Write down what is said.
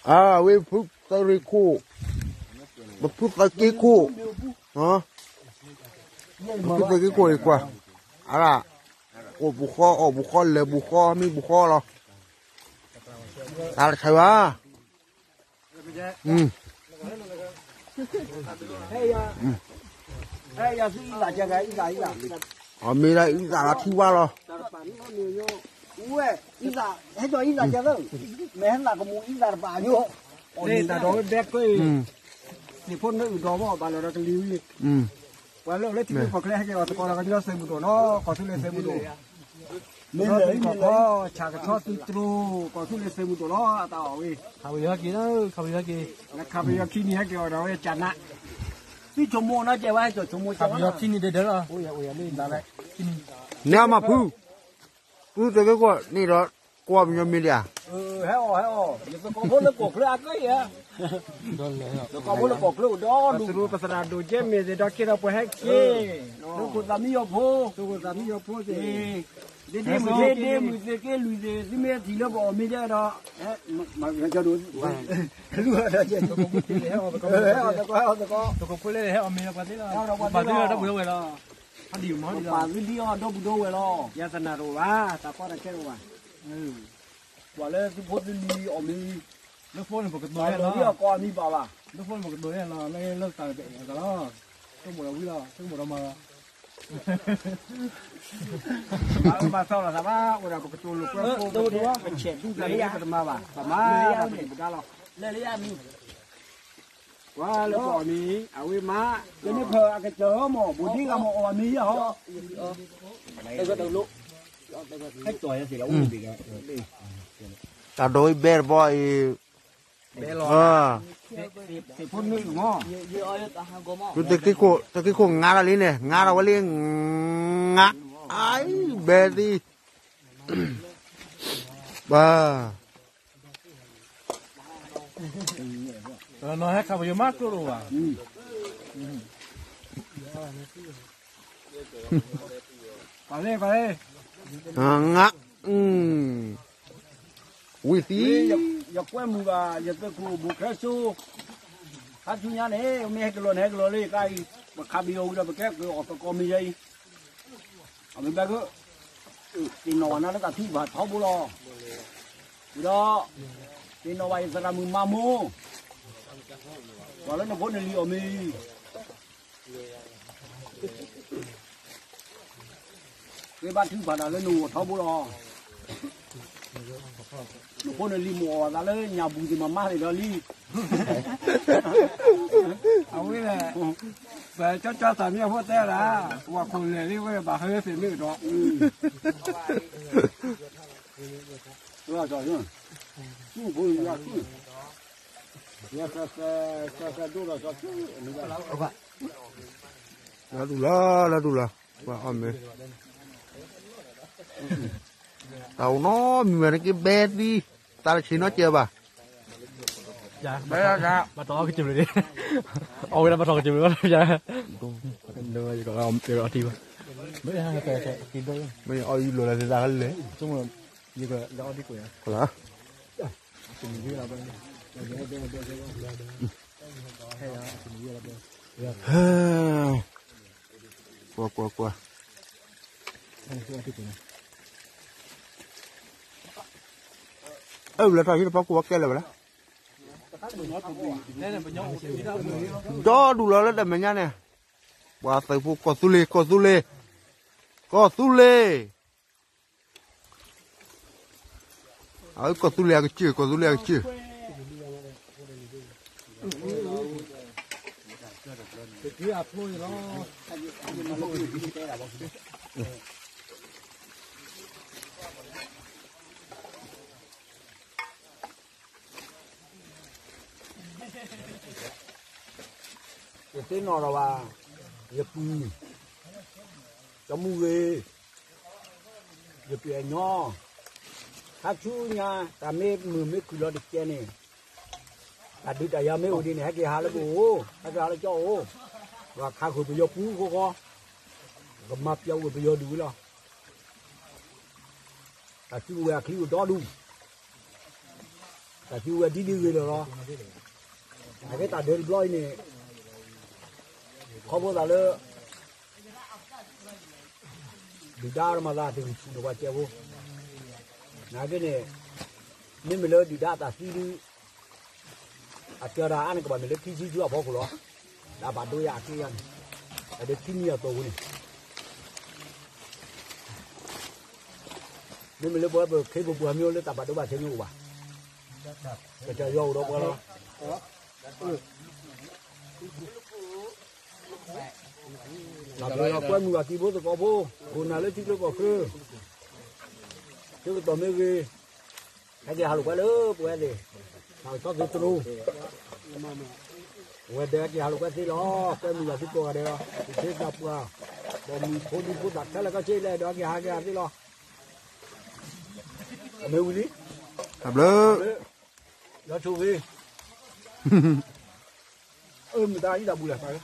à với phút tới khu một phút tới cái khu hả phút tới cái khu đi qua à là ô bù kho lệ bù kho mi bù kho rồi à làใครวะมีอะไรอีสานที่ว่าหรออีสานให้ตัวอีสานจะเลิกแม่หลักมูอีสานป่าอยู่นี่แต่เราแบกก็นี่พ่นนึกดอมบ้านเราจะลิ้วอีกวันเลิกเล่นที่พอแค่ให้เราตะกอนเราก็จะเซมุโดเนาะขอทุเรศเซมุโดไม่เลยก็ฉากชอบติดตรูขอทุเรศเซมุโดเนาะต่อวิขับไปเยอะกี่นะขับไปเยอะกี่แล้วขับไปเยอะขี้นี่ให้เกี่ยวเราจะนะที่ชมโมนะเจ้าว่าจะชมโมขับไปเยอะขี้นี่เด้อเหรอโอ้ยนี่ได้ไหมขี้นี่เนี่ยมาพูดแต่ก็นี่เรากลัวมันจะมีเดียให้อย่าไปกบแล้วกบเลยก็อย่าแล้วกบแล้วกบเลยดูรู้ภาษาดูเจมี่จะดอกคิดเอาไปให้กี้ดูกุศลมีโยโพสิเดี๋ยวมือเกี้ลุยที่เมื่อทีแล้วบอกไม่ได้หรอกมาจะดูรู้อะไรเจ้าตัวกบเลยตัวกบเลยให้เอาเมียไปที่ละไปที่ละต้องดูเวลาถ้าดีมั้งดีละป่าวิลลี่ต้องดูเวลายาสนารู้ว่าแต่ก็ได้แค่รู้ว่าว่าเลยที่พูดดีออกมีลูกพ่นปกติเลยนะที่ก่อนมีเปล่าลูกพ่นปกติเลยนะเลิกตายไปกันแล้วต้องหมดแล้ววิลล์ต้องหมดแล้วมาเศร้าแล้วครับว่าเราปกติลูกพ่นดูดูว่าเป็นเฉดดูเลยอะมาบ่าประมาณไม่ได้หรอกเลยอะมีว่าแล้วก่อนมีเอาไว้มาจะไม่เพออาจจะเจอหมอบุตรกับหมออ่อนมีเหรอไอ้ก็ดูลูกให้ตัวจะเสียแล้วอุ้มดีกันแต่โดยเบร์บอยสิพ่นนึกหม้อคือตะกี้โคงาอะไรเนี่ยงาเราว่าเลี้ยงงาไอ้เบร์ดีบ้าน้อยให้ขับเยอะมากรู้ว่ะไปเลยงะอุ้ยสิอย่ากล้วยมือว่าอย่าไปกูบุกแค่สู้ถ้าชุนยันเฮ้ไม่ให้กลัวเลยใกล้มาขับเดียวเราไปแก้กูออกตะกอมีใจเอาไปแบบก็ตีนอนนะแล้วก็ที่บาดเท้าบุรอบุรอตีนอนไว้สระมือมามูว่าแล้วน้ำพ่นในเรือมีไปบ้านที่บาดแล้วหนูเท้าบุรอลูกพ่นในรีมัวแล้วยาบุญจะมาเลยเราลีเอาไว้เลยแต่เจ้าสามีพ่อแต่ละว่าคนเลยนี่ว่าบาเฮ้ยเสียไม่ดอกว่าจ่อยเนี่ยสู้คนยากสู้เนี่ยจะดูแล้วจะสู้นี่ก็แล้วว่าแล้วดูละว่าอ้อมเลยเต่าน้อมีเหมือนcái bé đi ta chỉ nói chưa bà dạ bà to cái chim rồi đi ôi bà to cái chim rồi dạ đưa còn ông tiêu đi mấy hai cái kìm đâu mấy ôi lừa là ra cái lẽ chung là như cái đó đi quẹt có lá chim gì là bên qua là thôi chứ bao cuộc kia là vậy đó đủ là đầm nha nè qua tới phụ có su lê ấy có su lê cái chưa tên nó là nhập cho mua về nhập về nhỏ hát chú nha ta mê cứ lo được chơi này ta đi tại mê đi này cái hà là bố cái hà là cho và khai khởi bây giờ phú có gặp mặt nhau bây giờ đủ rồi ta chú về khi đó đủ ta chu đi đi rồi cái ta đến lôi này không bao giờ đi đa mà ra thì nó qua chơi vô cái này nên mình đi đa ta đi chờ ra anh các bạn mình lấy chi chú bỏ của nó đã bán đôi kia anh để kinh nhiều tổ này nên mình lấy bữa khi bữa miêu lấy tập bán đôi bà chơi nhiều bà cái chơi dầu đâu có lo làm rồi quen người thì bố tôi có bố còn nào lấy thích lấy có cơ chứ tao mới về cái gì halu quá lớn quen gì sao cho cái tru quen đấy cái halu quá gì lo quen người thì có đấy lo thế gặp qua còn mình phun đi phun đặt cái là cái chơi này đó cái gì lo mấy gì tập lơ nó chui người ta đi đâu bùi phải